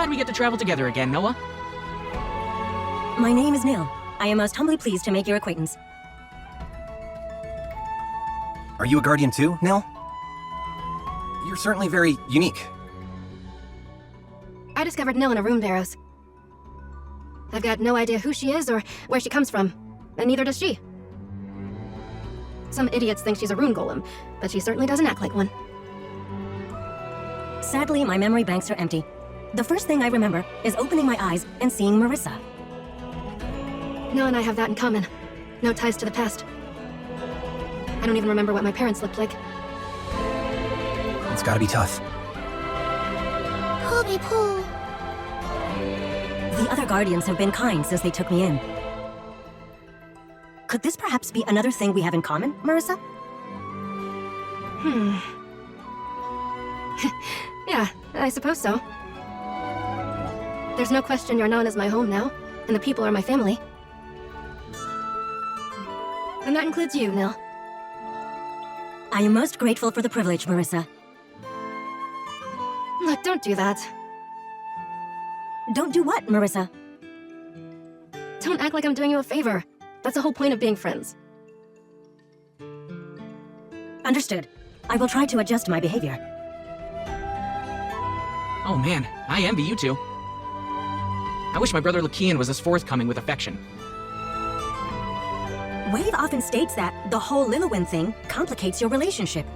glad we get to travel together again, Noah. My name is Nil. I am most humbly pleased to make your acquaintance. Are you a guardian too, Nil? You're certainly very unique. I discovered Nil in a room, Barrows. I've got no idea who she is or where she comes from, and neither does she. Some idiots think she's a rune golem, but she certainly doesn't act like one. Sadly, my memory banks are empty. The first thing I remember is opening my eyes and seeing Marisa. Nil and I have that in common. No ties to the past. I don't even remember what my parents looked like. It's gotta be tough. Pull me, pull. The other guardians have been kind since they took me in. Could this perhaps be another thing we have in common, Marisa? Yeah, I suppose so. There's no question you're known as my home now, and the people are my family. And that includes you, Nil. I am most grateful for the privilege, Marisa. Look, don't do that. Don't do what, Marisa? Don't act like I'm doing you a favor. That's the whole point of being friends. Understood. I will try to adjust my behavior. Oh man, I envy you two. I wish my brother Lian was as forthcoming with affection. Wave often states that the whole Lillywin thing complicates your relationship.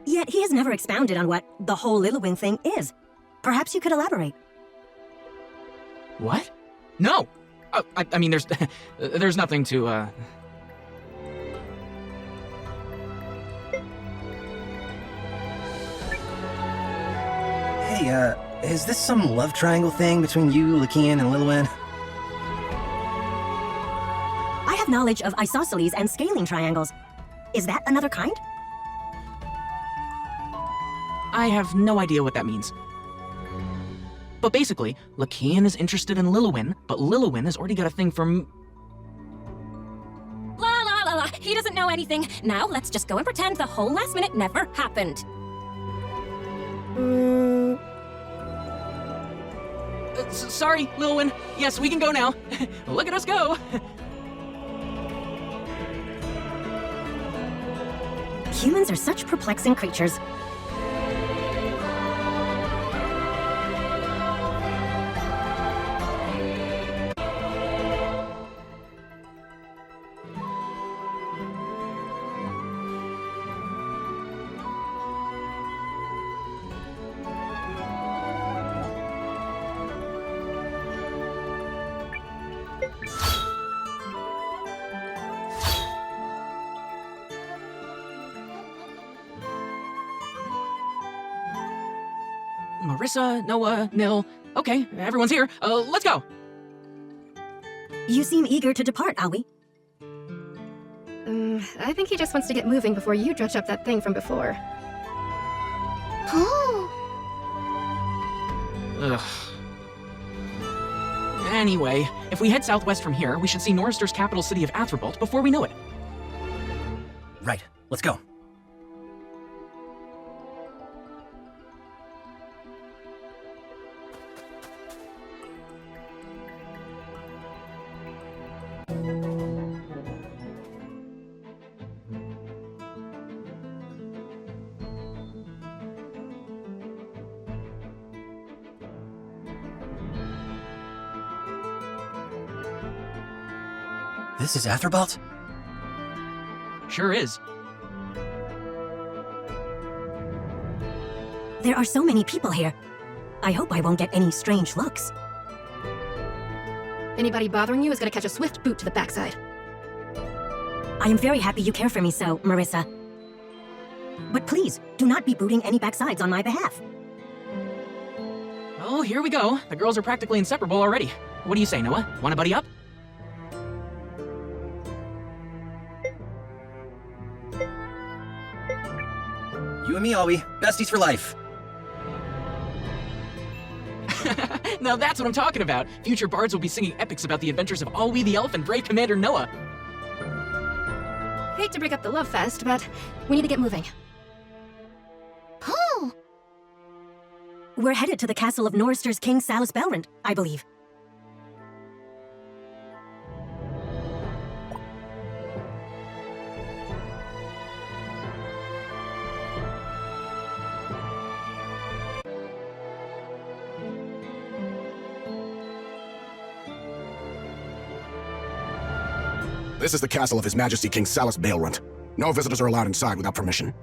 Yet he has never expounded on what the whole Lillywin thing is. Perhaps you could elaborate. What? No! I mean, there's nothing to, Hey, is this some love triangle thing between you, Lian, and Lillywin? I have knowledge of isosceles and scaling triangles. Is that another kind? I have no idea what that means. But basically, Lian is interested in Lillywin, but Lillywin has already got a thing for La la la la, he doesn't know anything. Now let's just go and pretend the whole last minute never happened. Sorry, Lillywin. Yes, we can go now. Look at us go. Humans are such perplexing creatures. Marisa, Noah, Nil. Okay, everyone's here. Let's go. You seem eager to depart, Alwe. I think he just wants to get moving before you dredge up that thing from before. Oh. Ugh. Anyway, if we head southwest from here, we should see Norrister's capital city of Altrabalt before we know it. Right, let's go. This is Altrabalt? Sure is. There are so many people here. I hope I won't get any strange looks. Anybody bothering you is gonna catch a swift boot to the backside. I am very happy you care for me so, Marisa. But please, do not be booting any backsides on my behalf. Oh, here we go. The girls are practically inseparable already. What do you say, Noah? Want to buddy up? You and me, Alwe. Besties for life. Now that's what I'm talking about. Future bards will be singing epics about the adventures of Alwe the Elf and brave Commander Noah. Hate to break up the love fest, but we need to get moving. Pull. We're headed to the castle of Norrister's King Salus Belrand, I believe. This is the castle of His Majesty King Salus Belrand. No visitors are allowed inside without permission.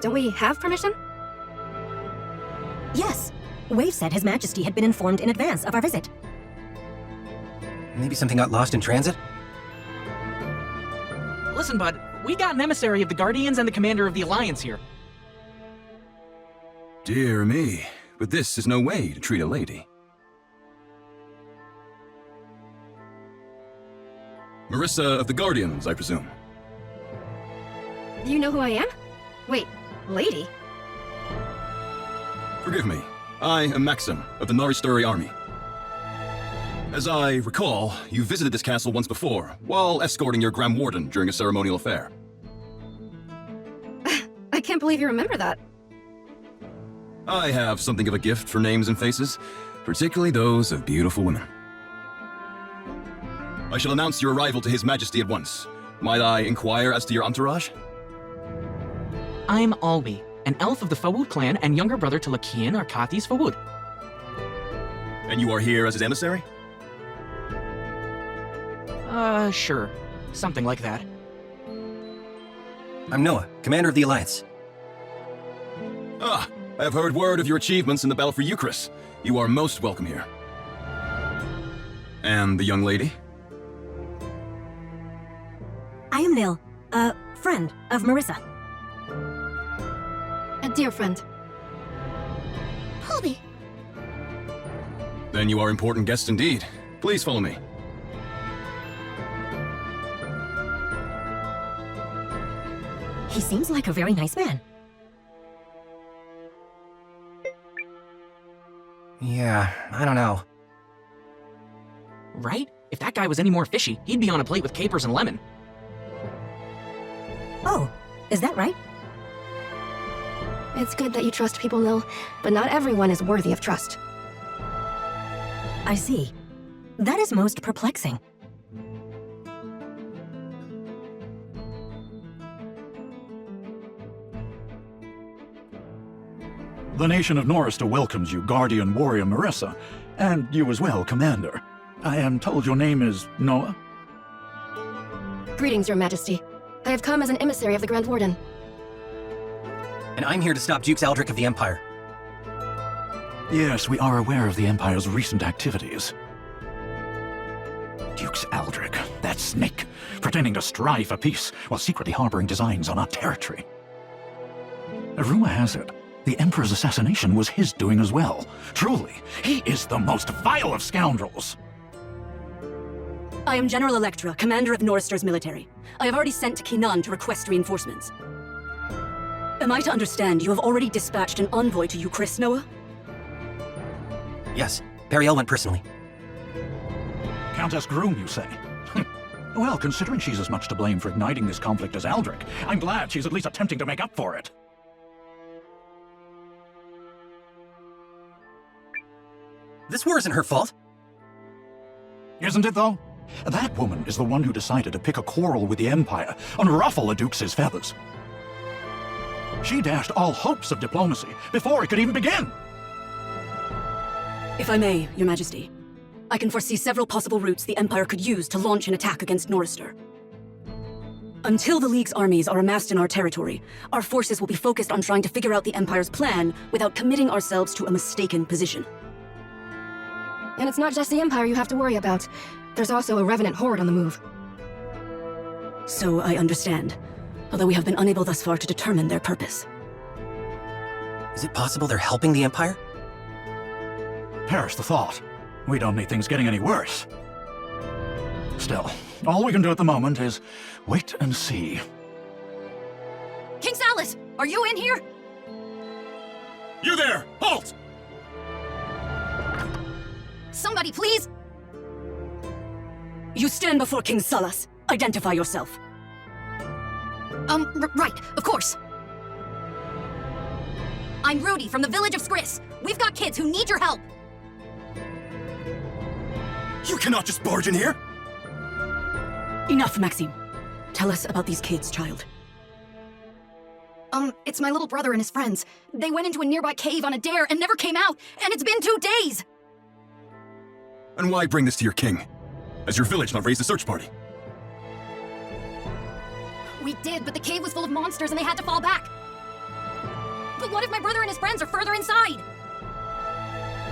Don't we have permission? Yes. Wave said His Majesty had been informed in advance of our visit. Maybe something got lost in transit? Listen, bud, we got an emissary of the Guardians and the commander of the Alliance here. Dear me, but this is no way to treat a lady. Marisa of the Guardians, I presume. You know who I am? Wait, lady? Forgive me. I am Maxim of the Norristeri army. As I recall, you visited this castle once before, while escorting your Grand Warden during a ceremonial affair. I can't believe you remember that. I have something of a gift for names and faces, particularly those of beautiful women. I shall announce your arrival to His Majesty at once. Might I inquire as to your entourage? I'm Alwe, an elf of the Fawud clan and younger brother to Lian Arkathies Fawud. And you are here as his emissary? Sure. Something like that. I'm Noah, commander of the Alliance. Ah, I have heard word of your achievements in the battle for Euchris. You are most welcome here. And the young lady? I am Nil, a friend of Marisa. A dear friend. Holby. Then you are important guests indeed. Please follow me. He seems like a very nice man. Yeah, I don't know. Right? If that guy was any more fishy, he'd be on a plate with capers and lemon. Oh, is that right? It's good that you trust people, Nil, but not everyone is worthy of trust. I see. That is most perplexing. The nation of Norrister welcomes you, Guardian Warrior Marisa, and you as well, Commander. I am told your name is Noah? Greetings, Your Majesty. I have come as an emissary of the Grand Warden. And I'm here to stop Dukes Aldrich of the Empire. Yes, we are aware of the Empire's recent activities. Dukes Aldrich, that snake, pretending to strive for peace while secretly harboring designs on our territory. A rumor has it, the Emperor's assassination was his doing as well. Truly, he is the most vile of scoundrels. I am General Electra, commander of Norrister's military. I have already sent to Kinan to request reinforcements. Am I to understand you have already dispatched an envoy to Euchris, Noah? Yes, Periel went personally. Countess Groom, you say? Well, considering she's as much to blame for igniting this conflict as Aldrich, I'm glad she's at least attempting to make up for it. This war isn't her fault. Isn't it, though? That woman is the one who decided to pick a quarrel with the Empire and ruffle a duke's feathers. She dashed all hopes of diplomacy before it could even begin. If I may, Your Majesty, I can foresee several possible routes the Empire could use to launch an attack against Norrister. Until the League's armies are amassed in our territory, our forces will be focused on trying to figure out the Empire's plan without committing ourselves to a mistaken position. And it's not just the Empire you have to worry about. There's also a Revenant horde on the move. So I understand, although we have been unable thus far to determine their purpose. Is it possible they're helping the Empire? Perish the thought. We don't need things getting any worse. Still, all we can do at the moment is wait and see. King Salus, are you in here? You there! Halt! Somebody, please! You stand before King Salus. Identify yourself. Right, of course. I'm Rudy from the village of Skris. We've got kids who need your help. You cannot just barge in here! Enough, Maxime. Tell us about these kids, child. It's my little brother and his friends. They went into a nearby cave on a dare and never came out, and it's been 2 days! And why bring this to your king? Has your village not raised a search party? We did, but the cave was full of monsters and they had to fall back. But what if my brother and his friends are further inside?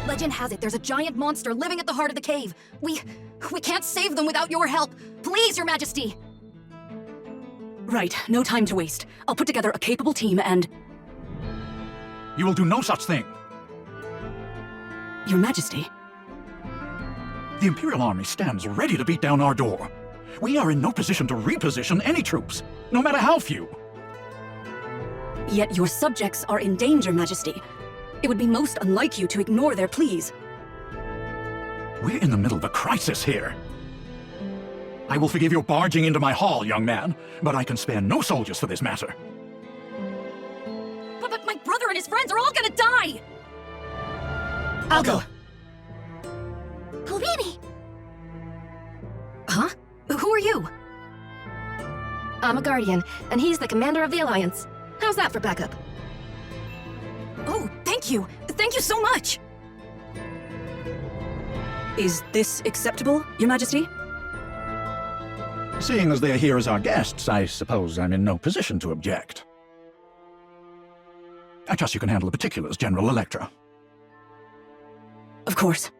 Legend has it there's a giant monster living at the heart of the cave. We can't save them without your help. Please, Your Majesty! Right, no time to waste. I'll put together a capable team and... You will do no such thing. Your Majesty. The Imperial Army stands ready to beat down our door. We are in no position to reposition any troops, no matter how few. Yet your subjects are in danger, Majesty. It would be most unlike you to ignore their pleas. We're in the middle of a crisis here. I will forgive your barging into my hall, young man, but I can spare no soldiers for this matter. But my brother and his friends are all gonna die! I'll go. Oh, baby! Huh? Who are you? I'm a Guardian, and he's the commander of the Alliance. How's that for backup? Oh, thank you! Thank you so much! Is this acceptable, Your Majesty? Seeing as they're here as our guests, I suppose I'm in no position to object. I trust you can handle the particulars, General Electra. Of course.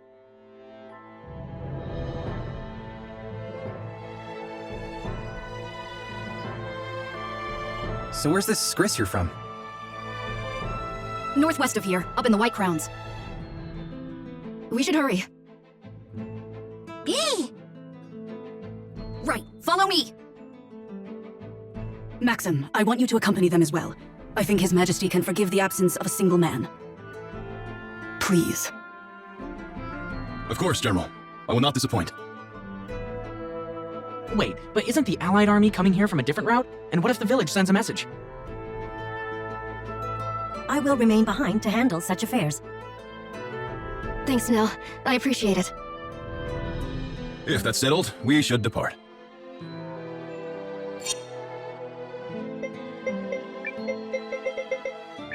So where's this Skris you're from? Northwest of here, up in the White Crowns. We should hurry. Eee! Right, follow me! Maxim, I want you to accompany them as well. I think His Majesty can forgive the absence of a single man. Please. Of course, General. I will not disappoint. Wait, but isn't the Allied army coming here from a different route? And what if the village sends a message? I will remain behind to handle such affairs. Thanks, Nell. I appreciate it. If that's settled, we should depart.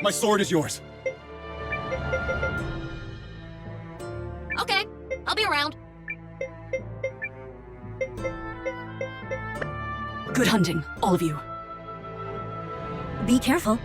My sword is yours. Okay, I'll be around. Good hunting, all of you. Be careful.